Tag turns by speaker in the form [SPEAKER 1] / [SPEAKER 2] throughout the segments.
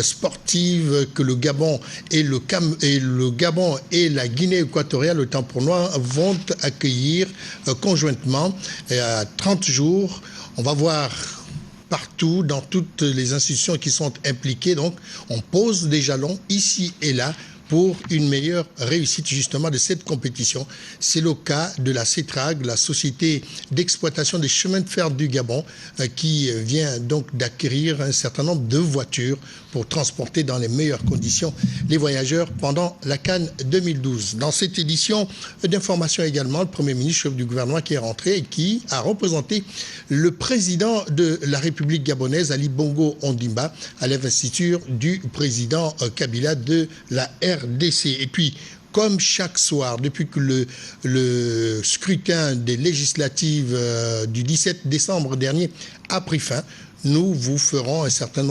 [SPEAKER 1] sportive que le Gabon et la Guinée équatoriale, le Tampurnois, vont accueillir conjointement à 30 jours. On va voir partout, dans toutes les institutions qui sont impliquées. Donc, on pose des jalons ici et là pour une meilleure réussite justement de cette compétition. C'est le cas de la CETRAG, la société d'exploitation des chemins de fer du Gabon, qui vient donc d'acquérir un certain nombre de voitures pour transporter dans les meilleures conditions les voyageurs pendant la CAN 2012. Dans cette édition d'information également, le Premier ministre, chef du gouvernement qui est rentré et qui a représenté le président de la République gabonaise, Ali Bongo Ondimba, à l'investiture du président Kabila de la RDC. Et puis, comme chaque soir, depuis que le scrutin des législatives du 17 décembre dernier a pris fin, nous vous ferons un certain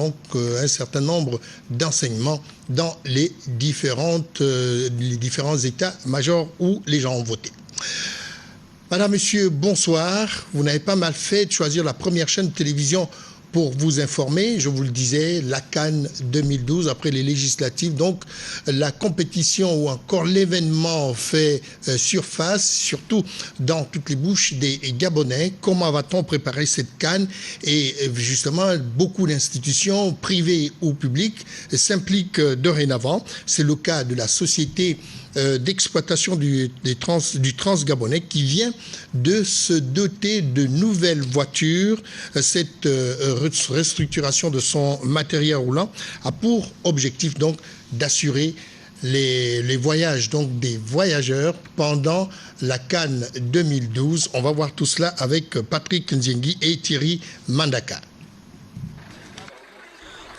[SPEAKER 1] nombre d'enseignements dans les différents états-majors où les gens ont voté. Madame, Monsieur, bonsoir. Vous n'avez pas mal fait de choisir la première chaîne de télévision pour vous informer. Je vous le disais, la CAN 2012, après les législatives, donc la compétition ou encore l'événement fait surface, surtout dans toutes les bouches des Gabonais. Comment va-t-on préparer cette CAN? Et justement, beaucoup d'institutions, privées ou publiques, s'impliquent dorénavant. C'est le cas de la société d'exploitation du Transgabonais qui vient de se doter de nouvelles voitures. Cette restructuration de son matériel roulant a pour objectif donc d'assurer les voyages donc des voyageurs pendant la CAN 2012. On va voir tout cela avec Patrick Nziengi et Thierry Mandaka.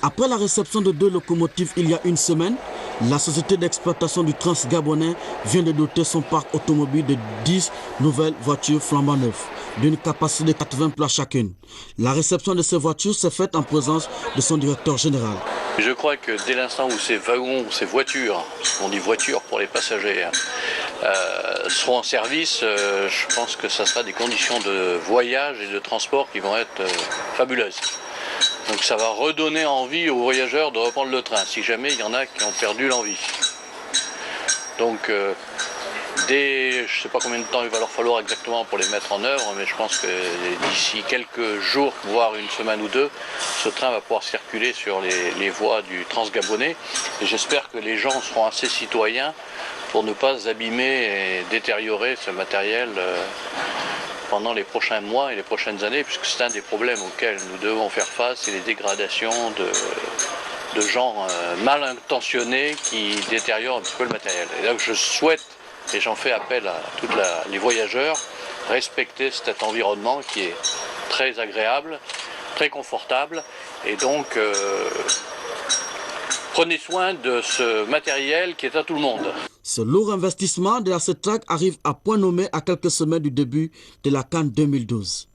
[SPEAKER 2] Après la réception de 2 locomotives il y a une semaine, la société d'exploitation du Transgabonais vient de doter son parc automobile de 10 nouvelles voitures flambant neuves, d'une capacité de 80 places chacune. La réception de ces voitures s'est faite en présence de son directeur général.
[SPEAKER 3] Je crois que dès l'instant où ces wagons, ces voitures, on dit voitures pour les passagers, seront en service, je pense que ça sera des conditions de voyage et de transport qui vont être fabuleuses. Donc ça va redonner envie aux voyageurs de reprendre le train, si jamais il y en a qui ont perdu l'envie. Donc je ne sais pas combien de temps il va leur falloir exactement pour les mettre en œuvre, mais je pense que d'ici quelques jours, voire une semaine ou deux, ce train va pouvoir circuler sur les voies du Transgabonais. Et j'espère que les gens seront assez citoyens pour ne pas abîmer et détériorer ce matériel pendant les prochains mois et les prochaines années, puisque c'est un des problèmes auxquels nous devons faire face, c'est les dégradations de gens mal intentionnés qui détériorent un petit peu le matériel. Et donc je souhaite, et j'en fais appel à tous les voyageurs, respecter cet environnement qui est très agréable, très confortable, et donc prenez soin de ce matériel qui est à tout le monde.
[SPEAKER 2] Ce lourd investissement de la CETRAG arrive à point nommé à quelques semaines du début de la CAN 2012.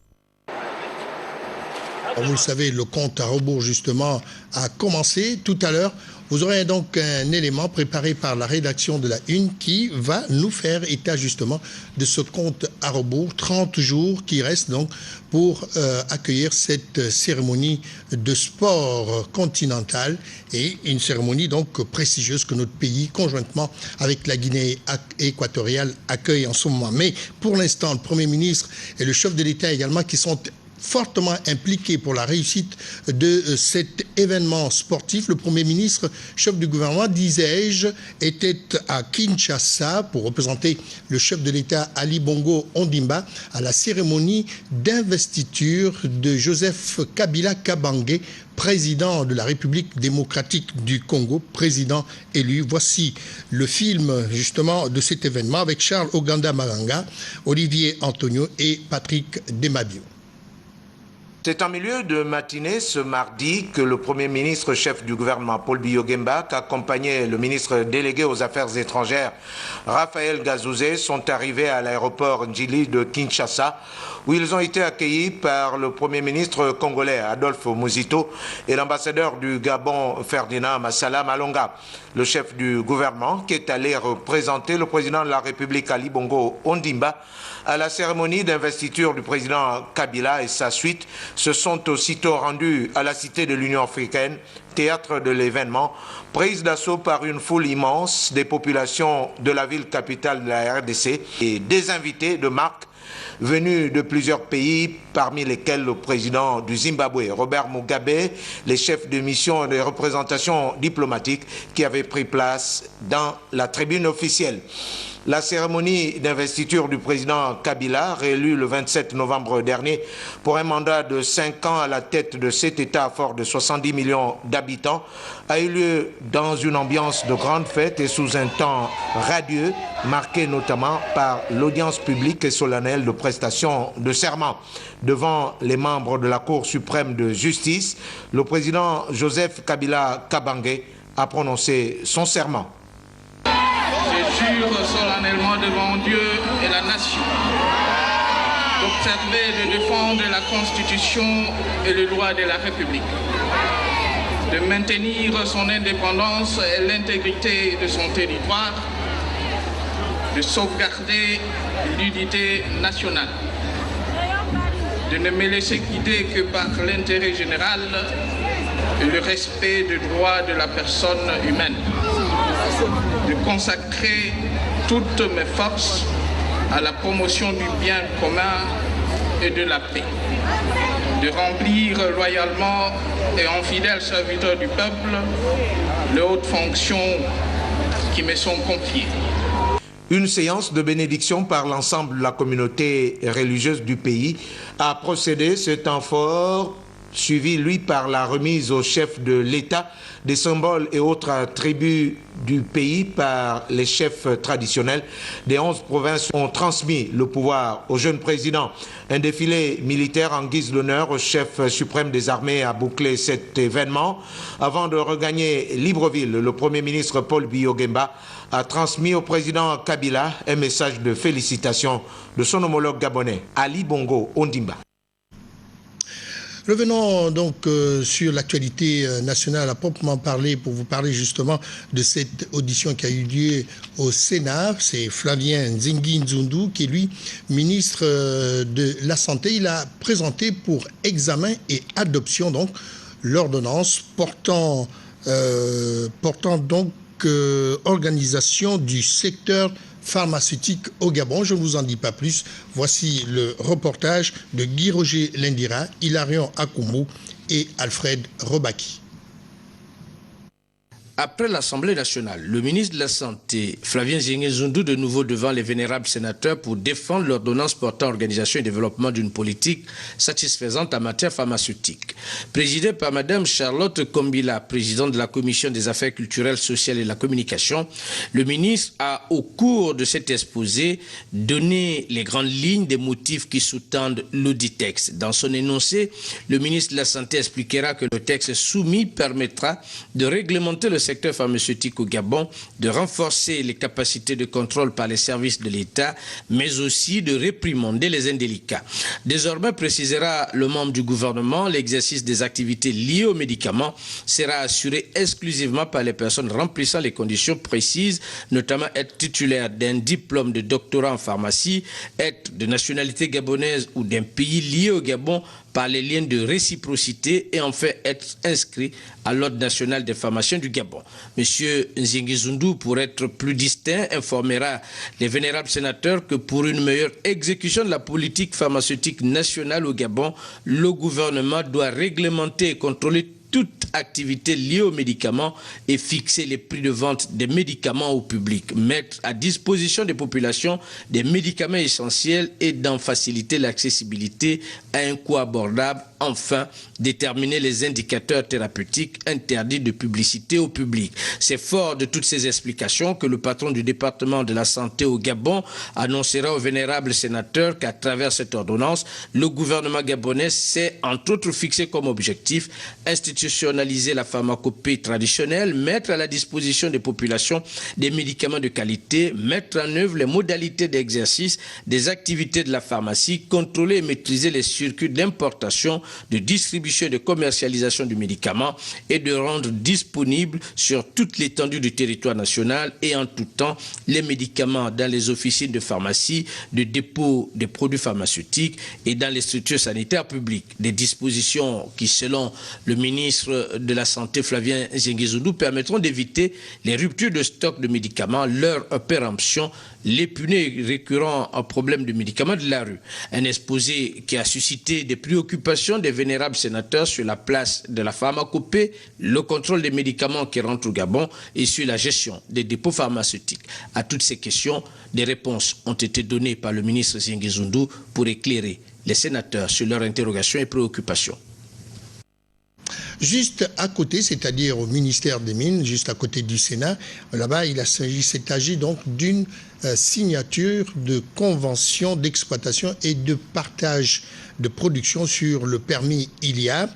[SPEAKER 1] Vous le savez, le compte à rebours justement a commencé tout à l'heure. Vous aurez donc un élément préparé par la rédaction de la Une qui va nous faire état justement de ce compte à rebours, 30 jours qui restent donc pour accueillir cette cérémonie de sport continental et une cérémonie donc prestigieuse que notre pays, conjointement avec la Guinée équatoriale, accueille en ce moment. Mais pour l'instant, le Premier ministre et le chef de l'État également qui sont fortement impliqué pour la réussite de cet événement sportif. Le Premier ministre, chef du gouvernement, disais-je, était à Kinshasa pour représenter le chef de l'État Ali Bongo Ondimba à la cérémonie d'investiture de Joseph Kabila Kabange, président de la République démocratique du Congo, président élu. Voici le film justement de cet événement avec Charles Oganda Maganga, Olivier Antonio et Patrick Demabio.
[SPEAKER 4] C'est en milieu de matinée ce mardi que le Premier ministre chef du gouvernement Paul Biya, accompagné le ministre délégué aux Affaires étrangères Raphaël Gazouzé, sont arrivés à l'aéroport Njili de Kinshasa où ils ont été accueillis par le Premier ministre congolais Adolphe Muzito et l'ambassadeur du Gabon Ferdinand Massala Malonga. Le chef du gouvernement qui est allé représenter le président de la République Ali Bongo Ondimba à la cérémonie d'investiture du président Kabila et sa suite se sont aussitôt rendus à la Cité de l'Union africaine, théâtre de l'événement, prise d'assaut par une foule immense des populations de la ville capitale de la RDC et des invités de marque venus de plusieurs pays, parmi lesquels le président du Zimbabwe, Robert Mugabe, les chefs de mission et de représentation diplomatique qui avaient pris place dans la tribune officielle. La cérémonie d'investiture du président Kabila, réélu le 27 novembre dernier pour un mandat de 5 ans à la tête de cet État fort de 70 millions d'habitants, a eu lieu dans une ambiance de grande fête et sous un temps radieux, marqué notamment par l'audience publique et solennelle de prestation de serment. Devant les membres de la Cour suprême de justice, le président Joseph Kabila Kabange a prononcé son serment.
[SPEAKER 5] Je jure solennellement devant Dieu et la nation d'observer et de défendre la Constitution et les lois de la République, de maintenir son indépendance et l'intégrité de son territoire, de sauvegarder l'unité nationale, de ne me laisser guider que par l'intérêt général et le respect des droits de la personne humaine, de consacrer toutes mes forces à la promotion du bien commun et de la paix, de remplir loyalement et en fidèle serviteur du peuple les hautes fonctions qui me sont confiées.
[SPEAKER 4] Une séance de bénédiction par l'ensemble de la communauté religieuse du pays a procédé ce temps fort, suivi lui par la remise au chef de l'État des symboles et autres attributs du pays par les chefs traditionnels des 11 provinces ont transmis le pouvoir au jeune président. Un défilé militaire en guise d'honneur au chef suprême des armées a bouclé cet événement. Avant de regagner Libreville, le Premier ministre Paul Biya Oguemba a transmis au président Kabila un message de félicitations de son homologue gabonais, Ali Bongo Ondimba.
[SPEAKER 1] Revenons donc sur l'actualité nationale à proprement parler pour vous parler justement de cette audition qui a eu lieu au Sénat. C'est Flavien Nzingi Nzundu qui est lui ministre de la Santé. Il a présenté pour examen et adoption donc l'ordonnance portant donc organisation du secteur pharmaceutique au Gabon. Je ne vous en dis pas plus. Voici le reportage de Guy-Roger Lindira, Hilarion Akoumou et Alfred Robaki.
[SPEAKER 6] Après l'Assemblée nationale, le ministre de la Santé, Flavien Nzingi Nzundu, de nouveau devant les vénérables sénateurs pour défendre l'ordonnance portant organisation et développement d'une politique satisfaisante en matière pharmaceutique. Présidé par Mme Charlotte Kombila, présidente de la Commission des affaires culturelles, sociales et de la communication, le ministre a, au cours de cet exposé, donné les grandes lignes des motifs qui sous-tendent l'audit texte. Dans son énoncé, le ministre de la Santé expliquera que le texte soumis permettra de réglementer le secteur pharmaceutique au Gabon, de renforcer les capacités de contrôle par les services de l'État, mais aussi de réprimander les indélicats. Désormais, précisera le membre du gouvernement, l'exercice des activités liées aux médicaments sera assuré exclusivement par les personnes remplissant les conditions précises, notamment être titulaire d'un diplôme de doctorat en pharmacie, être de nationalité gabonaise ou d'un pays lié au Gabon par les liens de réciprocité et enfin être inscrit à l'Ordre national des pharmaciens du Gabon. Monsieur Nzingi Nzundu, pour être plus distinct, informera les vénérables sénateurs que pour une meilleure exécution de la politique pharmaceutique nationale au Gabon, le gouvernement doit réglementer et contrôler toute activité liée aux médicaments et fixer les prix de vente des médicaments au public, mettre à disposition des populations des médicaments essentiels et d'en faciliter l'accessibilité à un coût abordable. Enfin, déterminer les indicateurs thérapeutiques interdits de publicité au public. C'est fort de toutes ces explications que le patron du département de la santé au Gabon annoncera aux vénérables sénateurs qu'à travers cette ordonnance, le gouvernement gabonais s'est entre autres fixé comme objectif institutionnel institutionnaliser la pharmacopée traditionnelle, mettre à la disposition des populations des médicaments de qualité, mettre en œuvre les modalités d'exercice des activités de la pharmacie, contrôler et maîtriser les circuits d'importation, de distribution et de commercialisation du médicament et de rendre disponibles sur toute l'étendue du territoire national et en tout temps les médicaments dans les officines de pharmacie, de dépôt des produits pharmaceutiques et dans les structures sanitaires publiques. Des dispositions qui, selon le ministre de la Santé Flavien Zingué Zoundou, permettront d'éviter les ruptures de stock de médicaments, leur péremption, les punais récurrents problèmes de médicaments de la rue. Un exposé qui a suscité des préoccupations des vénérables sénateurs sur la place de la pharmacopée, le contrôle des médicaments qui rentrent au Gabon et sur la gestion des dépôts pharmaceutiques. À toutes ces questions, des réponses ont été données par le ministre Zingué Zoundou pour éclairer les sénateurs sur leurs interrogations et préoccupations.
[SPEAKER 1] Juste à côté, c'est-à-dire au ministère des Mines, juste à côté du Sénat, là-bas, il s'agit donc d'une signature de convention d'exploitation et de partage de production sur le permis ILIA,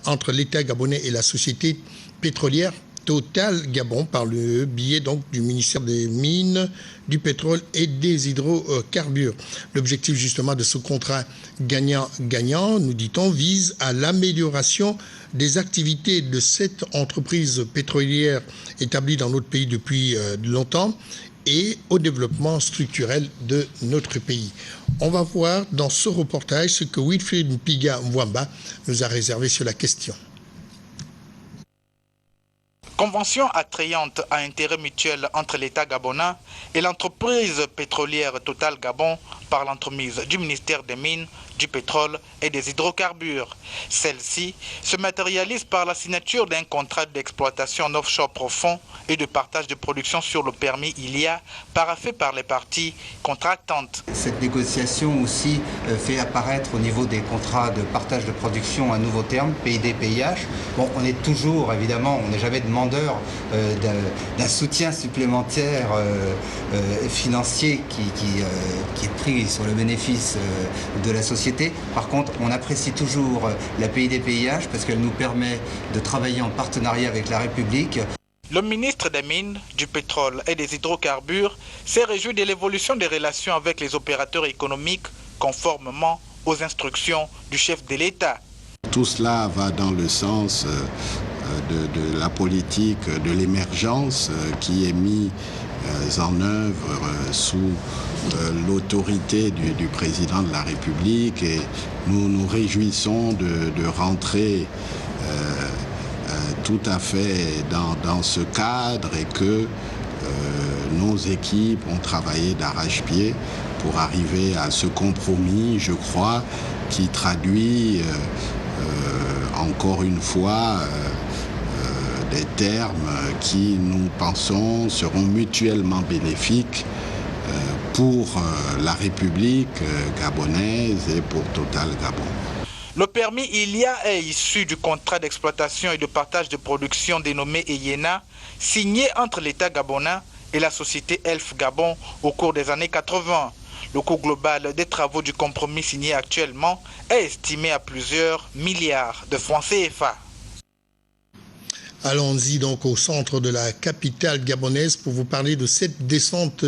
[SPEAKER 1] entre l'État gabonais et la société pétrolière Total Gabon par le biais donc du ministère des Mines, du pétrole et des hydrocarbures. L'objectif justement de ce contrat gagnant-gagnant, nous dit-on, vise à l'amélioration des activités de cette entreprise pétrolière établie dans notre pays depuis longtemps et au développement structurel de notre pays. On va voir dans ce reportage ce que Wilfried Mpiga Mwamba nous a réservé sur la question.
[SPEAKER 7] Convention attrayante à intérêt mutuel entre l'État gabonais et l'entreprise pétrolière Total Gabon par l'entremise du ministère des Mines, du pétrole et des hydrocarbures. Celle-ci se matérialise par la signature d'un contrat d'exploitation offshore profond et de partage de production sur le permis ILIA, paraphé par les parties contractantes.
[SPEAKER 8] Cette négociation aussi fait apparaître au niveau des contrats de partage de production un nouveau terme, PID-PIH. Bon, on est toujours, évidemment, on n'est jamais demandeur d'un soutien supplémentaire financier qui est pris sur le bénéfice de la société. Par contre, on apprécie toujours la PID-PIH parce qu'elle nous permet de travailler en partenariat avec la République.
[SPEAKER 7] Le ministre des Mines, du Pétrole et des Hydrocarbures s'est réjoui de l'évolution des relations avec les opérateurs économiques conformément aux instructions du chef de l'État.
[SPEAKER 9] Tout cela va dans le sens de la politique de l'émergence qui est mise en œuvre sous l'autorité du président de la République et nous nous réjouissons de rentrer tout à fait dans ce cadre et que nos équipes ont travaillé d'arrache-pied pour arriver à ce compromis, je crois, qui traduit encore une fois des termes qui, nous pensons, seront mutuellement bénéfiques pour la République gabonaise et pour Total Gabon.
[SPEAKER 7] Le permis ILIA est issu du contrat d'exploitation et de partage de production dénommé EYENA, signé entre l'État gabonais et la société Elf Gabon au cours des années 80. Le coût global des travaux du compromis signé actuellement est estimé à plusieurs milliards de francs CFA.
[SPEAKER 1] Allons-y donc au centre de la capitale gabonaise pour vous parler de cette descente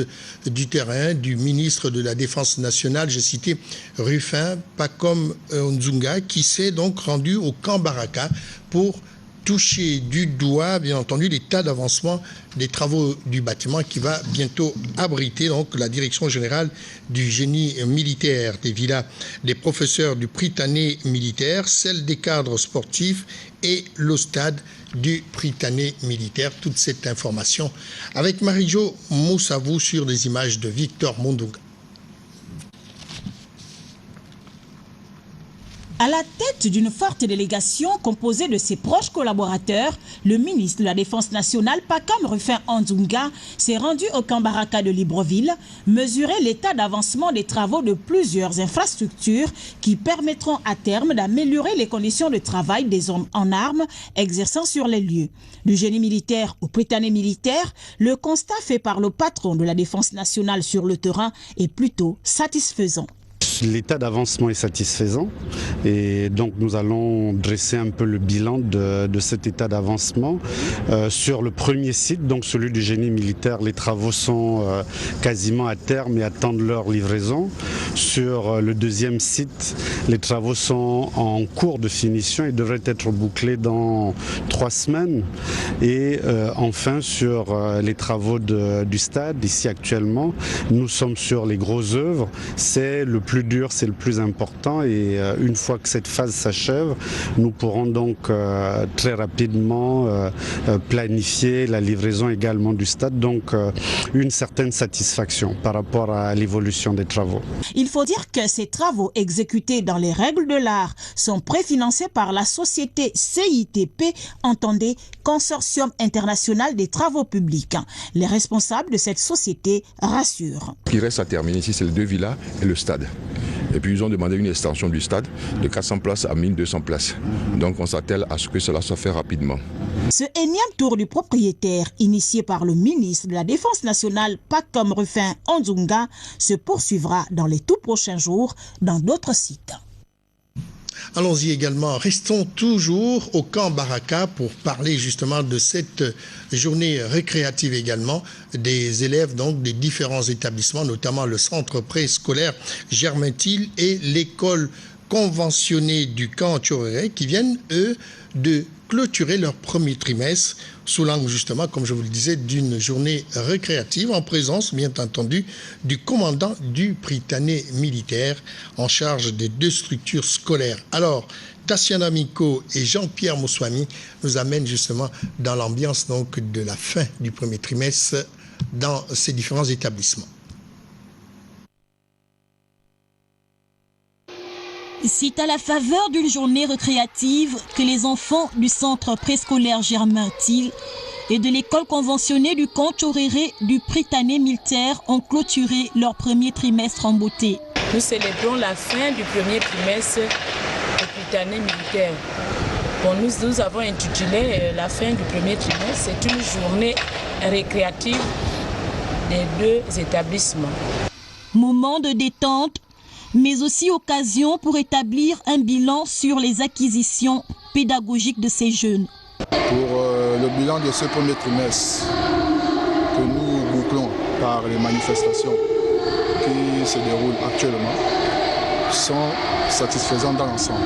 [SPEAKER 1] du terrain du ministre de la Défense nationale, j'ai cité Rufin Pacom Nzunga, qui s'est donc rendu au camp Baraka pour toucher du doigt, bien entendu, l'état d'avancement des travaux du bâtiment qui va bientôt abriter donc la direction générale du génie militaire, des villas des professeurs du Prytanée militaire, celle des cadres sportifs et le stade du Prytanée militaire. Toute cette information avec Marie-Jo Moussavou sur des images de Victor Mondunga.
[SPEAKER 10] À la tête d'une forte délégation composée de ses proches collaborateurs, le ministre de la Défense nationale, Pacom Rufin Nzunga, s'est rendu au camp Baraka de Libreville, mesurer l'état d'avancement des travaux de plusieurs infrastructures qui permettront à terme d'améliorer les conditions de travail des hommes en armes exerçant sur les lieux. Du génie militaire au Prytanée militaire, le constat fait par le patron de la Défense nationale sur le terrain est plutôt satisfaisant.
[SPEAKER 11] L'état d'avancement est satisfaisant et donc nous allons dresser un peu le bilan de cet état d'avancement. Sur le premier site, donc celui du génie militaire, les travaux sont quasiment à terme et attendent leur livraison. Sur le deuxième site, les travaux sont en cours de finition et devraient être bouclés dans 3 semaines. Et enfin sur les travaux du stade, ici actuellement, nous sommes sur les grosses œuvres. C'est le plus dur, c'est le plus important et une fois que cette phase s'achève, nous pourrons donc très rapidement planifier la livraison également du stade. Donc une certaine satisfaction par rapport à l'évolution des travaux.
[SPEAKER 10] Il faut dire que ces travaux exécutés dans les règles de l'art sont préfinancés par la société CITP, entendez Consortium International des Travaux Publics. Les responsables de cette société rassurent.
[SPEAKER 12] Ce qui reste à terminer ici, c'est les 2 villas et le stade. Et puis ils ont demandé une extension du stade de 400 places à 1200 places. Donc on s'attelle à ce que cela soit fait rapidement.
[SPEAKER 10] Ce énième tour du propriétaire, initié par le ministre de la Défense nationale, Pacome Rufin Anzunga, se poursuivra dans les tout prochains jours dans d'autres sites.
[SPEAKER 1] Allons-y également, restons toujours au camp Baraka pour parler justement de cette journée récréative également des élèves donc des différents établissements, notamment le centre préscolaire Germain-Thiel et l'école conventionnée du camp Tchoréré qui viennent, eux, de clôturer leur premier trimestre sous l'angle justement, comme je vous le disais, d'une journée récréative en présence, bien entendu, du commandant du Prytanée militaire en charge des 2 structures scolaires. Alors, Tassiana Miko et Jean-Pierre Moussoami nous amènent justement dans l'ambiance donc de la fin du premier trimestre dans ces différents établissements.
[SPEAKER 10] C'est à la faveur d'une journée récréative que les enfants du centre préscolaire Germain-Thiel et de l'école conventionnée du camp Tchoréré du Prytanée militaire ont clôturé leur premier trimestre en beauté.
[SPEAKER 13] Nous célébrons la fin du premier trimestre du Prytanée militaire. Bon, nous avons intitulé la fin du premier trimestre, c'est une journée récréative des 2 établissements.
[SPEAKER 10] Moment de détente, mais aussi occasion pour établir un bilan sur les acquisitions pédagogiques de ces jeunes.
[SPEAKER 14] Pour le bilan de ce premier trimestre que nous bouclons par les manifestations qui se déroulent actuellement, sont satisfaisants dans l'ensemble.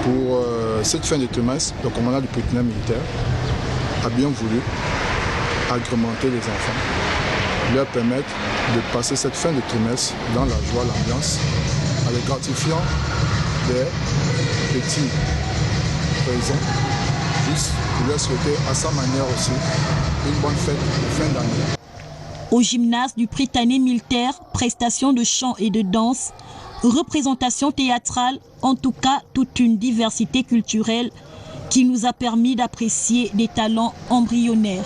[SPEAKER 14] Pour cette fin de trimestre, le commandant du Prytanée militaire a bien voulu agrémenter les enfants, leur permettre de passer cette fin de trimestre dans la joie, l'ambiance, en les gratifiant des petits présents, juste pour leur souhaiter à sa manière aussi une bonne fête de fin d'année.
[SPEAKER 10] Au gymnase du Prytanée militaire, prestations de chant et de danse, représentation théâtrale, en tout cas toute une diversité culturelle qui nous a permis d'apprécier des talents embryonnaires.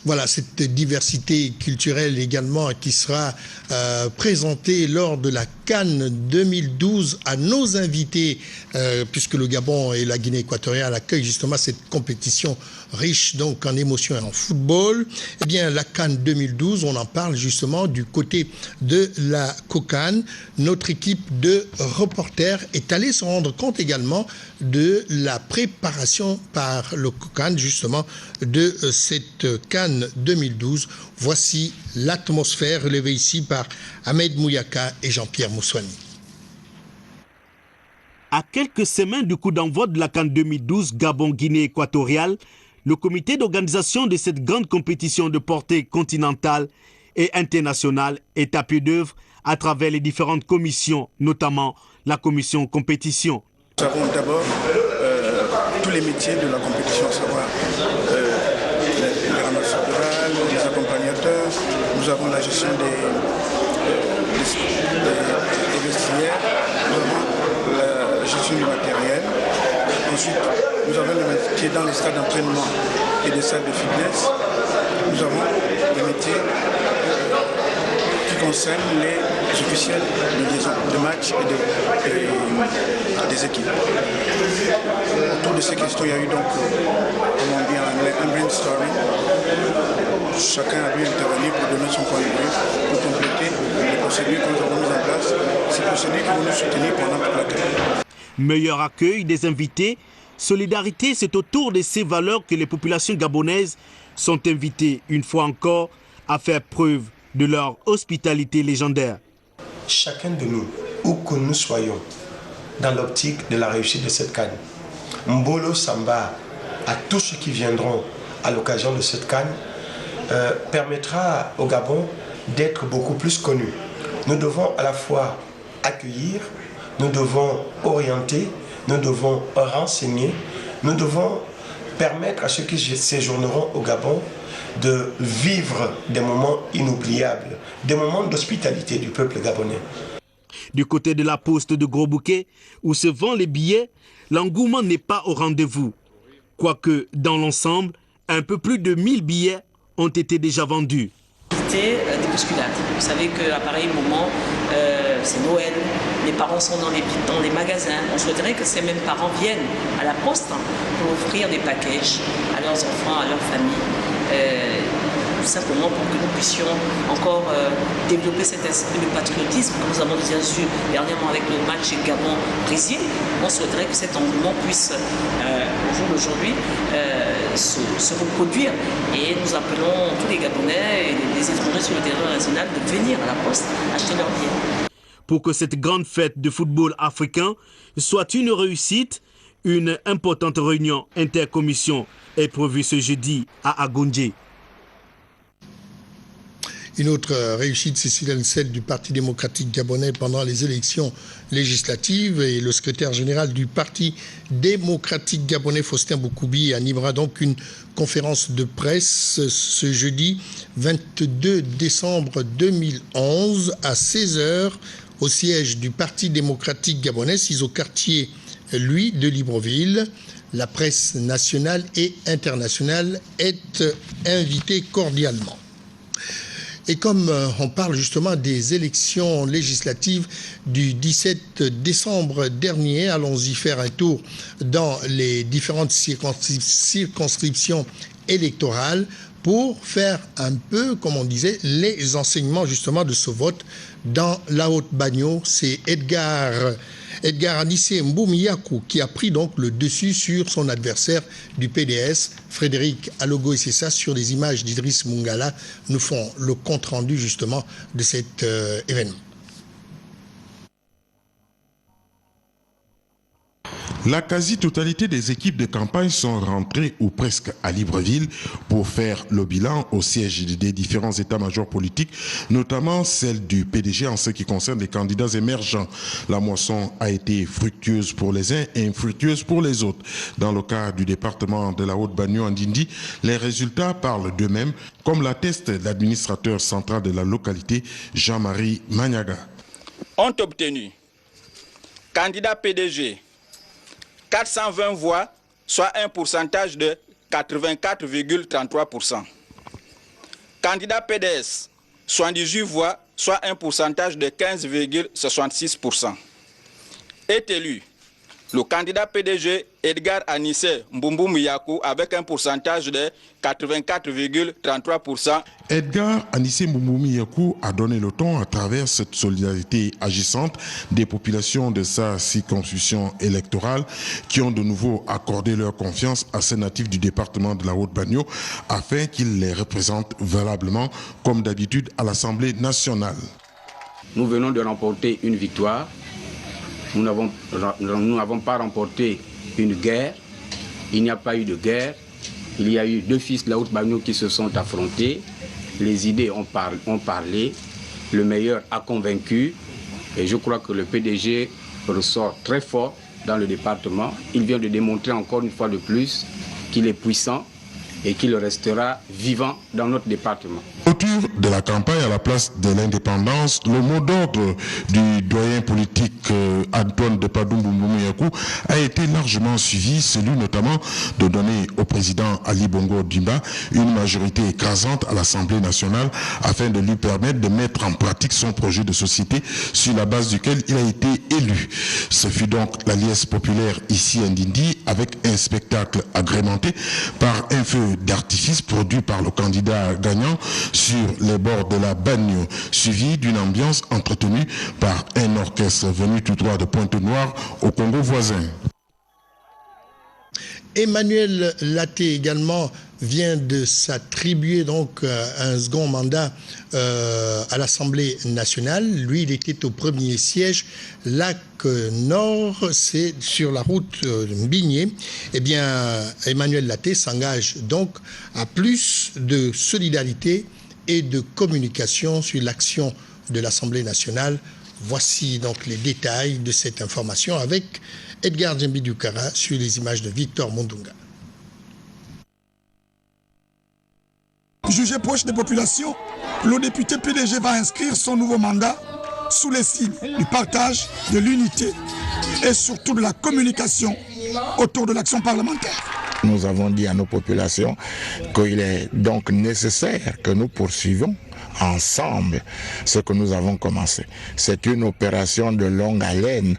[SPEAKER 1] Voilà, cette diversité culturelle également qui sera présentée lors de la Cannes 2012 à nos invités, puisque le Gabon et la Guinée équatoriale accueillent justement cette compétition riche donc en émotions et en football. Eh bien, la Cannes 2012, on en parle justement du côté de la COCAN. Notre équipe de reporters est allée se rendre compte également de la préparation par le COCAN justement de cette Cannes 2012. Voici l'atmosphère relevée ici par Ahmed Mouyaka et Jean-Pierre Moussoani.
[SPEAKER 2] À quelques semaines du coup d'envoi de la Cannes 2012 Gabon-Guinée équatoriale, le comité d'organisation de cette grande compétition de portée continentale et internationale est à pied d'œuvre à travers les différentes commissions, notamment la commission compétition.
[SPEAKER 15] Nous avons d'abord tous les métiers de la compétition, à savoir les ramasseurs d'oral, les accompagnateurs, nous avons la gestion des vestiaires, nous avons la gestion du matériel. Ensuite, nous avons le métier dans les stades d'entraînement et des salles de fitness. Nous avons le métier qui concerne les officiels de liaison, de matchs et des équipes. Autour de ces questions, il y a eu donc, comme on dit en anglais, un brainstorming. Chacun a dû intervenir pour donner son point de vue, pour compléter les procédures que nous avons mises en place, ces procédures qui vont nous soutenir pendant toute la campagne.
[SPEAKER 16] Meilleur accueil des invités, solidarité, c'est autour de ces valeurs que les populations gabonaises sont invitées une fois encore à faire preuve de leur hospitalité légendaire.
[SPEAKER 17] Chacun de nous, où que nous soyons, dans l'optique de la réussite de cette CAN, Mbolo Samba, à tous ceux qui viendront à l'occasion de cette CAN, permettra au Gabon d'être beaucoup plus connu. Nous devons à la fois accueillir, nous devons orienter, nous devons renseigner, nous devons permettre à ceux qui séjourneront au Gabon de vivre des moments inoubliables, des moments d'hospitalité du peuple gabonais.
[SPEAKER 16] Du côté de la poste de Gros Bouquet, où se vendent les billets, l'engouement n'est pas au rendez-vous. Quoique, dans l'ensemble, un peu plus de 1000 billets ont été déjà vendus.
[SPEAKER 18] Des bousculades. Vous savez qu'à pareil moment, c'est Noël, les parents sont dans les magasins. On souhaiterait que ces mêmes parents viennent à la poste pour offrir des packages à leurs enfants, à leurs familles. Simplement pour que nous puissions encore développer cet esprit de patriotisme que nous avons bien vu dernièrement avec le match Gabon-Brésil. On souhaiterait que cet engouement puisse, au jour d'aujourd'hui, se reproduire. Et nous appelons tous les Gabonais et les étrangers sur le territoire national de venir à la poste acheter leurs billets.
[SPEAKER 16] Pour que cette grande fête de football africain soit une réussite, une importante réunion intercommission est prévue ce jeudi à Agondje.
[SPEAKER 1] Une autre réussite, c'est celle du Parti démocratique gabonais pendant les élections législatives. Et le secrétaire général du Parti démocratique gabonais, Faustin Boukoubi, animera donc une conférence de presse ce jeudi 22 décembre 2011 à 16h au siège du Parti démocratique gabonais, au quartier, lui, de Libreville. La presse nationale et internationale est invitée cordialement. Et comme on parle justement des élections législatives du 17 décembre dernier, allons-y faire un tour dans les différentes circonscriptions électorales pour faire un peu, comme on disait, les enseignements justement de ce vote dans la Haute-Bagno. C'est Edgar Anissé Mboumiakou qui a pris donc le dessus sur son adversaire du PDS, Frédéric Alogo, et c'est ça, sur les images d'Idriss Mungala, nous font le compte-rendu justement de cet événement.
[SPEAKER 19] La quasi-totalité des équipes de campagne sont rentrées ou presque à Libreville pour faire le bilan au siège des différents états-majors politiques, notamment celle du PDG en ce qui concerne les candidats émergents. La moisson a été fructueuse pour les uns et infructueuse pour les autres. Dans le cas du département de la Haute-Bagno en Ndindi, les résultats parlent d'eux-mêmes, comme l'atteste l'administrateur central de la localité, Jean-Marie Magnaga.
[SPEAKER 20] Ont obtenu candidat PDG 420 voix, soit un pourcentage de 84,33%. Candidat PDS, 78 voix, soit un pourcentage de 15,66%. Est élu le candidat PDG Edgar Anissé Mboumiakou avec un pourcentage de 84,33%.
[SPEAKER 19] Edgar Anissé Mboumiakou a donné le ton à travers cette solidarité agissante des populations de sa circonscription électorale qui ont de nouveau accordé leur confiance à ces natifs du département de la Haute-Bagno afin qu'ils les représentent valablement comme d'habitude à l'Assemblée nationale.
[SPEAKER 21] Nous venons de remporter une victoire. Nous n'avons pas remporté une guerre. Il n'y a pas eu de guerre. Il y a eu deux fils de la Haute-Bagno qui se sont affrontés. Les idées ont parlé. Le meilleur a convaincu. Et je crois que le PDG ressort très fort dans le département. Il vient de démontrer encore une fois de plus qu'il est puissant et qu'il restera vivant dans notre département.
[SPEAKER 19] Autour de la campagne à la place de l'indépendance, le mot d'ordre du doyen politique Antoine Depadou Mboumiakou a été largement suivi, celui notamment de donner au président Ali Bongo Ondimba une majorité écrasante à l'Assemblée nationale afin de lui permettre de mettre en pratique son projet de société sur la base duquel il a été élu. Ce fut donc la liesse populaire ici à Ndindi avec un spectacle agrémenté par un feu feux d'artifice produits par le candidat gagnant sur les bords de la Bagne, suivi d'une ambiance entretenue par un orchestre venu tout droit de Pointe-Noire au Congo voisin.
[SPEAKER 1] Emmanuel Laté également vient de s'attribuer donc un second mandat à l'Assemblée nationale. Lui, il était au premier siège, Lac Nord, c'est sur la route Mbigné. Eh bien, Emmanuel Laté s'engage donc à plus de solidarité et de communication sur l'action de l'Assemblée nationale. Voici donc les détails de cette information avec Edgar Djembi Dukara sur les images de Victor Mondunga.
[SPEAKER 3] Jugé proche des populations, le député PDG va inscrire son nouveau mandat sous les signes du partage, de l'unité et surtout de la communication autour de l'action parlementaire.
[SPEAKER 22] Nous avons dit à nos populations qu'il est donc nécessaire que nous poursuivions ensemble ce que nous avons commencé. C'est une opération de longue haleine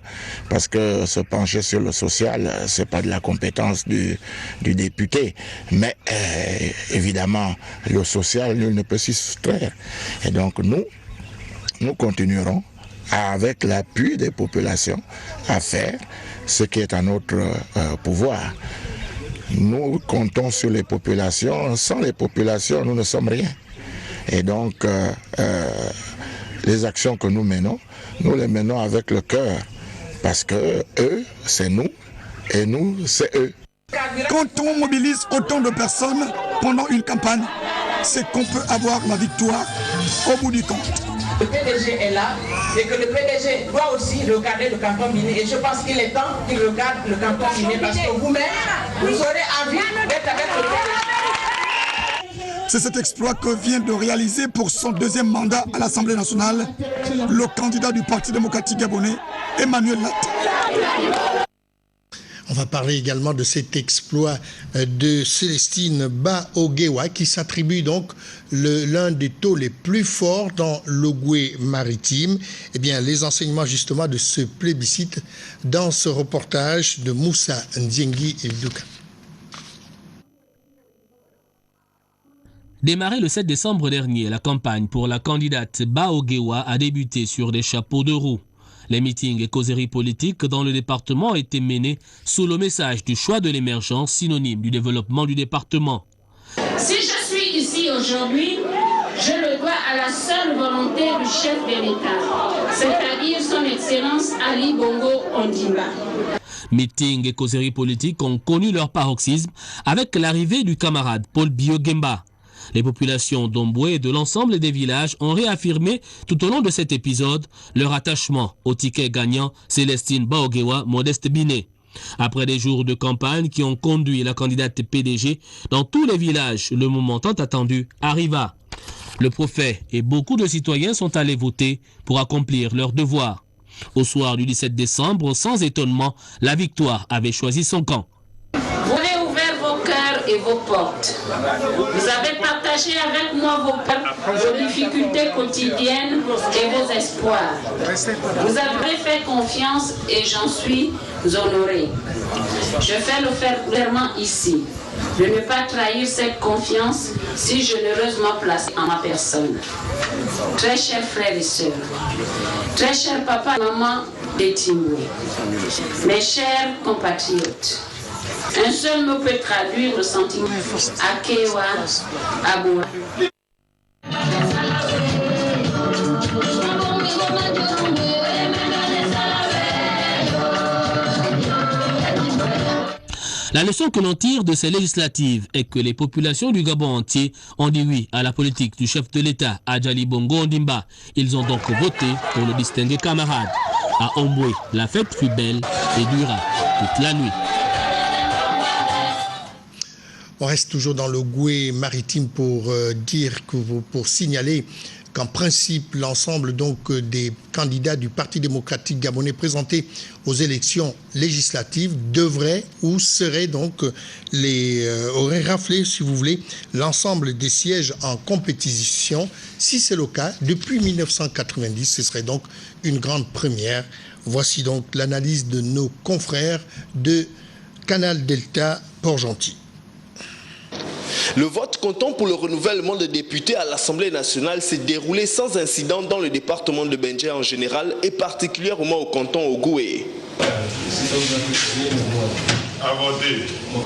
[SPEAKER 22] parce que se pencher sur le social, c'est pas de la compétence du député, mais évidemment le social, nul ne peut s'y soustraire. Et donc nous continuerons avec l'appui des populations à faire ce qui est à notre pouvoir. Nous comptons sur les populations. Sans les populations, nous ne sommes rien. Et donc, les actions que nous les menons avec le cœur. Parce que eux, c'est nous, et nous, c'est eux.
[SPEAKER 3] Quand on mobilise autant de personnes pendant une campagne, c'est qu'on peut avoir la victoire au bout du compte.
[SPEAKER 23] Le PDG est là et que le PDG doit aussi regarder le canton minier. Et je pense qu'il est temps qu'il regarde le canton minier parce que vous-même, vous aurez envie d'être avec le PDG.
[SPEAKER 3] C'est cet exploit que vient de réaliser pour son deuxième mandat à l'Assemblée nationale le candidat du Parti démocratique gabonais, Emmanuel Laté.
[SPEAKER 1] On va parler également de cet exploit de Célestine Baogewa qui s'attribue donc l'un des taux les plus forts dans l'Ogooué maritime. Eh bien, les enseignements justement de ce plébiscite dans ce reportage de Moussa Ndiengi et Duka.
[SPEAKER 24] Démarré le 7 décembre dernier, la campagne pour la candidate Baogewa a débuté sur des chapeaux de roue. Les meetings et causeries politiques dans le département ont été menés sous le message du choix de l'émergence, synonyme du développement du département.
[SPEAKER 25] Si je suis ici aujourd'hui, je le dois à la seule volonté du chef de l'État, c'est-à-dire son Excellence Ali Bongo Ondimba.
[SPEAKER 24] Meetings et causeries politiques ont connu leur paroxysme avec l'arrivée du camarade Paul Biyo-Gemba. Les populations d'Omboué et de l'ensemble des villages ont réaffirmé tout au long de cet épisode leur attachement au ticket gagnant Célestine Baogewa Modeste Biné. Après des jours de campagne qui ont conduit la candidate PDG dans tous les villages, le moment tant attendu arriva. Le préfet et beaucoup de citoyens sont allés voter pour accomplir leur devoir. Au soir du 17 décembre, sans étonnement, la victoire avait choisi son camp.
[SPEAKER 25] Vous avez ouvert vos cœurs et vos portes. Vous avez partagé avec moi vos peurs, vos difficultés quotidiennes et vos espoirs. Vous avez fait confiance et j'en suis honoré. Je fais le fermement ici de ne pas trahir cette confiance si généreusement placée en ma personne. Très chers frères et sœurs, très chers papa et maman des Timoué, mes chers compatriotes, un seul mot peut traduire le sentiment Akewa Aboua.
[SPEAKER 24] La leçon que l'on tire de ces législatives est que les populations du Gabon entier ont dit oui à la politique du chef de l'État, Adjali Bongo Ondimba. Ils ont donc voté pour le distingué camarade. À Omboué, la fête fut belle et dura toute la nuit.
[SPEAKER 1] On reste toujours dans le Goué maritime pour pour signaler qu'en principe, l'ensemble donc des candidats du Parti démocratique gabonais présentés aux élections législatives devraient ou seraient donc auraient raflé, si vous voulez, l'ensemble des sièges en compétition. Si c'est le cas, depuis 1990, ce serait donc une grande première. Voici donc l'analyse de nos confrères de Canal Delta Port-Gentil.
[SPEAKER 4] Le vote comptant pour le renouvellement de députés à l'Assemblée nationale s'est déroulé sans incident dans le département de Benje en général et particulièrement au canton Ogoué.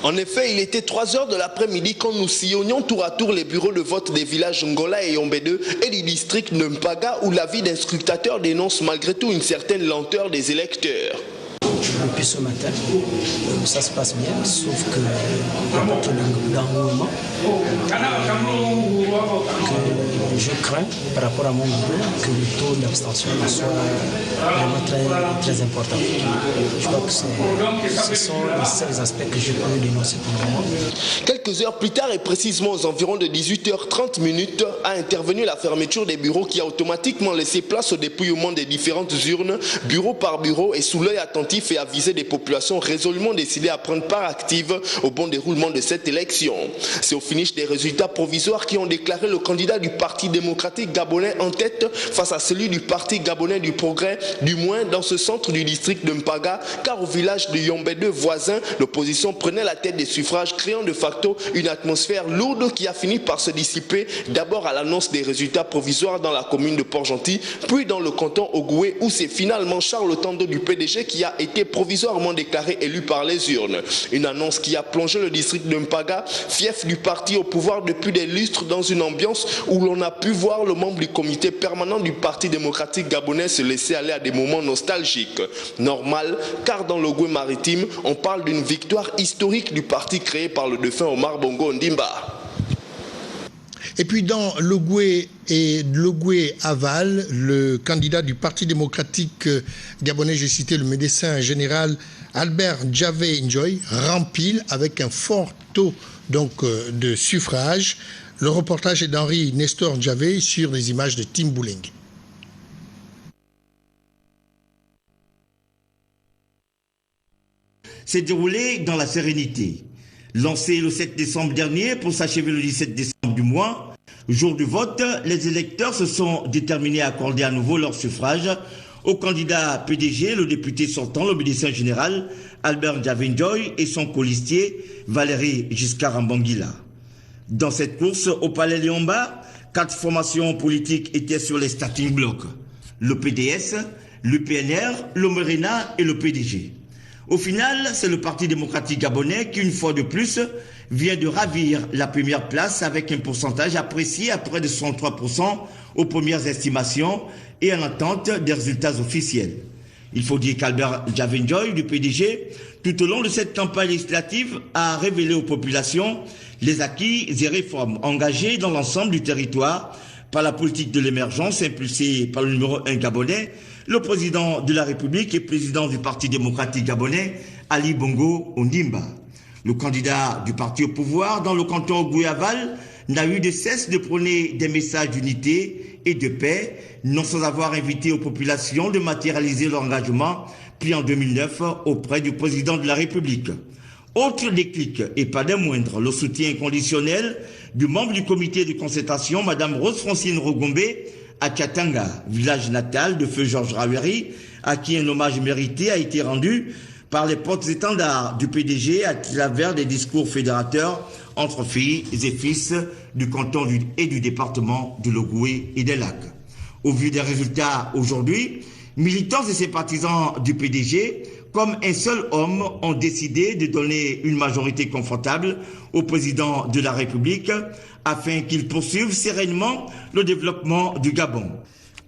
[SPEAKER 4] En effet, il était 3 heures de l'après-midi quand nous sillonnions tour à tour les bureaux de vote des villages Ngola et Yombe 2 et du district de Mpaga où l'avis d'un scrutateur dénonce malgré tout une certaine lenteur des électeurs.
[SPEAKER 5] Depuis ce matin, ça se passe bien, sauf que il y a beaucoup d'engouement que je crains par rapport à mon bureau que le taux d'abstention soit vraiment très important. Je crois que ce sont les seuls aspects que je peux dénoncer pour le moment.
[SPEAKER 4] Quelques heures plus tard et précisément aux environs de 18h30 a intervenu la fermeture des bureaux qui a automatiquement laissé place au dépouillement des différentes urnes, bureau par bureau et sous l'œil attentif et avisé des populations résolument décidées à prendre part active au bon déroulement de cette élection. C'est au finish des résultats provisoires qui ont déclaré le candidat du Parti démocratique gabonais en tête face à celui du Parti gabonais du progrès, du moins dans ce centre du district de Mpaga, car au village de Yombe 2 voisin, l'opposition prenait la tête des suffrages, créant de facto une atmosphère lourde qui a fini par se dissiper d'abord à l'annonce des résultats provisoires dans la commune de Port-Gentil, puis dans le canton Ogoué où c'est finalement Charles Tando du PDG qui a été provisoirement déclaré élu par les urnes. Une annonce qui a plongé le district de Mpaga, fief du parti au pouvoir depuis des lustres, dans une ambiance où l'on a pu voir le membre du comité permanent du Parti démocratique gabonais se laisser aller à des moments nostalgiques. Normal, car dans l'Ogoué maritime, on parle d'une victoire historique du parti créé par le défunt Omar Bongo Ondimba.
[SPEAKER 1] Et puis dans l'Ogoué et l'Ogoué Aval, le candidat du Parti démocratique gabonais, j'ai cité le médecin général Albert Javé Njoy, rempile avec un fort taux de suffrage. Le reportage est d'Henri Nestor Javé sur des images de Tim Bouling.
[SPEAKER 6] S'est déroulé dans la sérénité. Lancé le 7 décembre dernier pour s'achever le 17 décembre du mois, jour du vote, les électeurs se sont déterminés à accorder à nouveau leur suffrage au candidat PDG, le député sortant, le médecin général Albert Javé-Njoy et son colistier Valéry Giscard Mbangila. Dans cette course au Palais Liomba, 4 formations politiques étaient sur les starting blocks. Le PDS, le PNR, le Morena et le PDG. Au final, c'est le Parti démocratique gabonais qui, une fois de plus, vient de ravir la première place avec un pourcentage apprécié à près de 63% aux premières estimations et en attente des résultats officiels. Il faut dire qu'Albert Javé-Njoy du PDG, tout au long de cette campagne législative, a révélé aux populations les acquis et réformes engagées dans l'ensemble du territoire par la politique de l'émergence impulsée par le numéro 1 gabonais, le président de la République et président du Parti démocratique gabonais, Ali Bongo Ondimba. Le candidat du parti au pouvoir dans le canton Ogoué-Aval n'a eu de cesse de prôner des messages d'unité et de paix, non sans avoir invité aux populations de matérialiser leur engagement pris en 2009 auprès du président de la République. Autre déclic, et pas des moindres, le soutien inconditionnel du membre du comité de concertation, Mme Rose-Francine Rogombe, à Tchatanga, village natal de feu Georges Raweri, à qui un hommage mérité a été rendu par les porte-étendards du PDG à travers des discours fédérateurs entre filles et fils du canton et du département de l'Ogoué et des Lacs. Au vu des résultats aujourd'hui, militants et sympathisants du PDG, comme un seul homme, ont décidé de donner une majorité confortable au président de la République afin qu'il poursuive sereinement le développement du Gabon.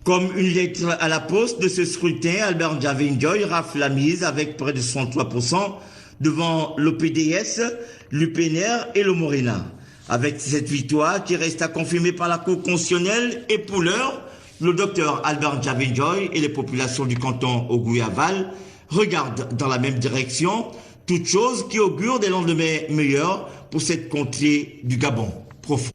[SPEAKER 6] Comme une lettre à la poste de ce scrutin, Albert Javé-Njoy rafle la mise avec près de 63% devant le PDS, l'UPNR et le Morena. Avec cette victoire qui reste à confirmer par la Cour constitutionnelle et pour l'heure, le docteur Albert Javé-Njoy et les populations du canton Ogoué-Aval regardent dans la même direction, toute chose qui augure des lendemains meilleurs pour cette contrée du Gabon profond.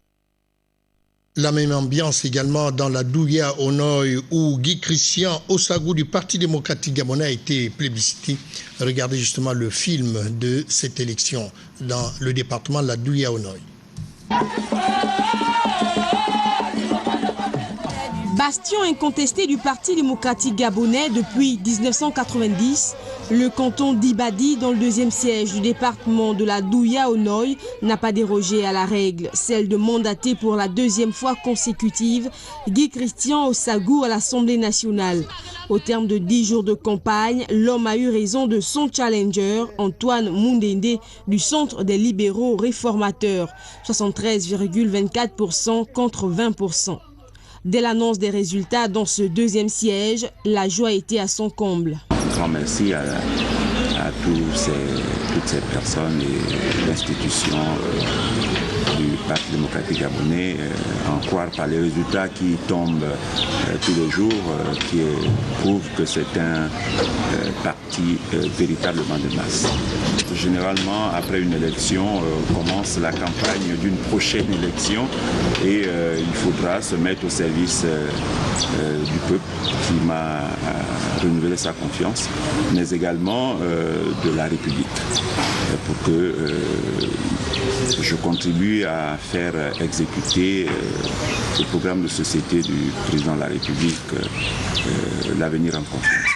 [SPEAKER 1] La même ambiance également dans la Douya Onoy où Guy Christian Osagou du Parti démocratique gabonais a été plébiscité. Regardez justement le film de cette élection dans le département de la Douya Onoy.
[SPEAKER 7] Bastion incontesté du Parti démocratique gabonais depuis 1990, le canton d'Ibadi, dans le deuxième siège du département de la Douya au Noy, n'a pas dérogé à la règle, celle de mandater pour la deuxième fois consécutive Guy Christian Ossagou à l'Assemblée nationale. Au terme de 10 jours de campagne, l'homme a eu raison de son challenger, Antoine Mundende, du Centre des libéraux réformateurs, 73,24% contre 20%. Dès l'annonce des résultats dans ce deuxième siège, la joie était à son comble.
[SPEAKER 8] Un grand merci à toutes ces personnes et l'institution du Parti démocratique gabonais, en croire par les résultats qui tombent tous les jours, qui prouvent que c'est un parti véritablement de masse. Généralement, après une élection, commence la campagne d'une prochaine élection et il faudra se mettre au service du peuple qui m'a renouvelé sa confiance, mais également de la République, pour que je contribue à faire exécuter le programme de société du président de la République, l'avenir en confiance.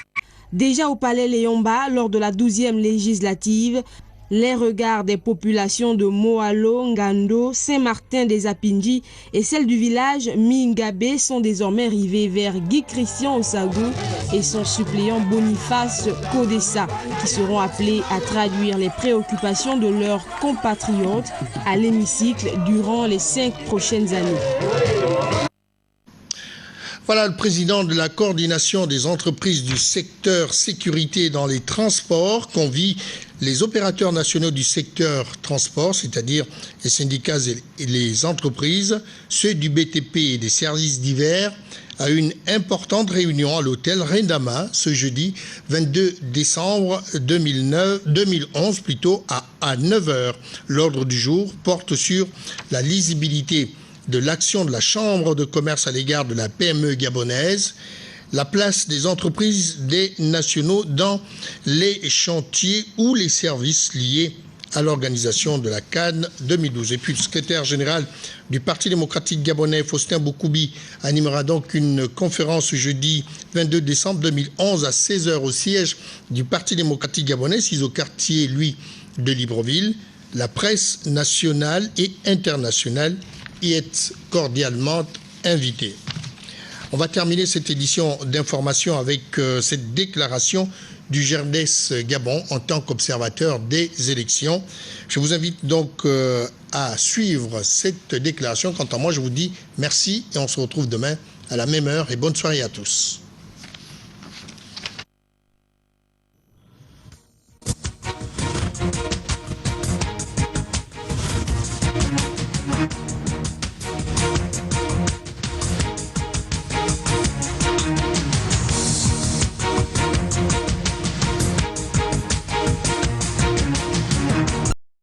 [SPEAKER 7] Déjà au palais Léomba, lors de la 12e législative, les regards des populations de Moalo, Ngando, Saint-Martin des Apindji et celles du village Mingabé sont désormais rivés vers Guy Christian Ossagou et son suppléant Boniface Kodessa, qui seront appelés à traduire les préoccupations de leurs compatriotes à l'hémicycle durant les 5 prochaines années.
[SPEAKER 1] Voilà le président de la coordination des entreprises du secteur sécurité dans les transports convie les opérateurs nationaux du secteur transport, c'est-à-dire les syndicats et les entreprises, ceux du BTP et des services divers, à une importante réunion à l'hôtel Rendama ce jeudi 22 décembre 2011 à 9h. L'ordre du jour porte sur la lisibilité de l'action de la Chambre de commerce à l'égard de la PME gabonaise, la place des entreprises des nationaux dans les chantiers ou les services liés à l'organisation de la Cannes 2012. Et puis le secrétaire général du Parti démocratique gabonais, Faustin Boukoubi, animera donc une conférence jeudi 22 décembre 2011 à 16h au siège du Parti démocratique gabonais, 6 au quartier, lui, de Libreville. La presse nationale et internationale y est cordialement invitée. On va terminer cette édition d'information avec cette déclaration du GERDES Gabon en tant qu'observateur des élections. Je vous invite donc à suivre cette déclaration. Quant à moi, je vous dis merci et on se retrouve demain à la même heure et bonne soirée à tous.